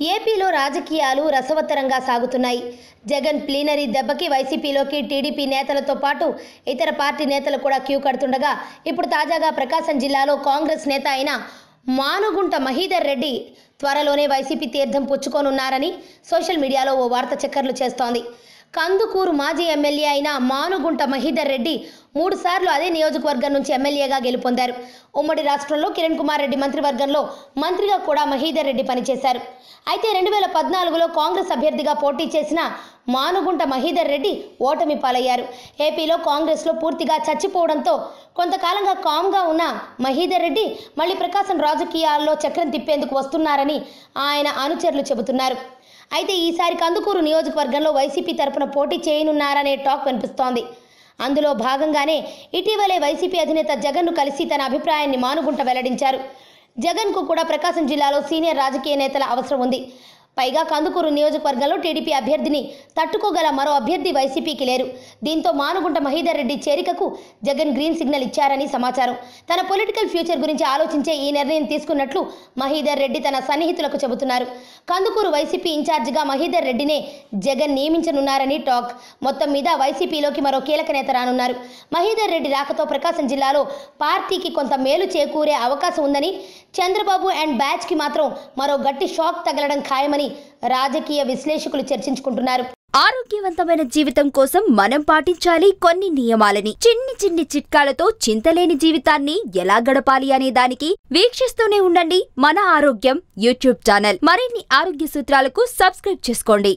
ఏపీలో రాజకీయాలు రసవత్తరంగా సాగుతున్నాయి. జగన్ ప్లీనరీ దెబ్బకి వైసీపీలోకి టీడీపీ నేతలతో పాటు ఇతర పార్టీ నేతలు కూడా క్యూ కడుతుండగా ఇప్పుడు తాజాగా ప్రకాశం జిల్లాలో కాంగ్రెస్ నేత అయిన మానుగుంట మహీధర్ రెడ్డి త్వరలోనే వైసీపీ తీర్థం పుచ్చుకోనున్నారని సోషల్ మీడియాలో ఓ వార్త చక్కర్లు చేస్తోంది. కందుకూరు మాజీ ఎమ్మెల్యే అయిన మానుగుంట మహీధర్ రెడ్డి 3 సార్లు అదే నియోజకవర్గం నుంచి ఎమ్మెల్యేగా గెలుపొందారు. ఉమ్మడి రాష్ట్రంలో కిరణ్ కుమార్ రెడ్డి మంత్రివర్గంలో మంత్రిగా కూడా మహీధర్ రెడ్డి పనిచేశారు. అయితే 2014లో కాంగ్రెస్ అభ్యర్థిగా పోటీ చేసిన మానుగుంట మహీధర్ రెడ్డి ఓటమి పాలయ్యారు. ఏపీలో కాంగ్రెస్లో పూర్తిగా చచ్చిపోవడంతో కొంతకాలంగా కామ్గా ఉన్న మహీధర్ రెడ్డి మళ్ళీ ప్రకాశం రాజకీయాల్లో చక్రం తిప్పేందుకు వస్తున్నారని ఆయన అనుచరులు చెబుతున్నారు. అయితే ఈసారి కందుకూరు నియోజకవర్గంలో వైసీపీ తరపున పోటీ చేయనున్నారనే టాక్ వినిపిస్తోంది. అందులో భాగంగానే ఇటీవలే వైసీపీ అధినేత జగన్ను కలిసి తన అభిప్రాయాన్ని మానుగుంట వెల్లడించారు. జగన్కు కూడా ప్రకాశం జిల్లాలో సీనియర్ రాజకీయ నేతల అవసరం ఉంది. పైగా కందుకూరు నియోజకవర్గంలో టీడీపీ అభ్యర్థిని తట్టుకోగల మరో అభ్యర్థి వైసీపీకి లేరు. దీంతో మానుగుంట మహీధర్ రెడ్డి చేరికకు జగన్ గ్రీన్ సిగ్నల్ ఇచ్చారని సమాచారం. తన పొలిటికల్ ఫ్యూచర్ గురించి ఆలోచించే ఈ నిర్ణయం తీసుకున్నట్లు మహీధర్ రెడ్డి తన సన్నిహితులకు చెబుతున్నారు. కందుకూరు వైసీపీ ఇన్ఛార్జిగా మహీధర్ రెడ్డినే జగన్ నియమించనున్నారని టాక్. మొత్తం మీద వైసీపీలోకి మరో కీలక నేత రానున్నారు. మహీధర్ రెడ్డి రాకతో ప్రకాశం జిల్లాలో పార్టీకి కొంత మేలు చేకూరే అవకాశం ఉందని, చంద్రబాబు అండ్ బ్యాచ్కి మాత్రం మరో గట్టి షాక్ తగలడం ఖాయమని రాజకీయ విశ్లేషకులు చర్చించుకుంటున్నారు. ఆరోగ్యవంతమైన జీవితం కోసం మనం పాటించాలి కొన్ని నియమాలని. చిన్ని చిట్కాలతో చింతలేని జీవితాన్ని ఎలా గడపాలి అనే దానికి వీక్షిస్తూనే ఉండండి మన ఆరోగ్యం యూట్యూబ్ ఛానల్. మరిన్ని ఆరోగ్య సూత్రాలకు సబ్స్క్రైబ్ చేసుకోండి.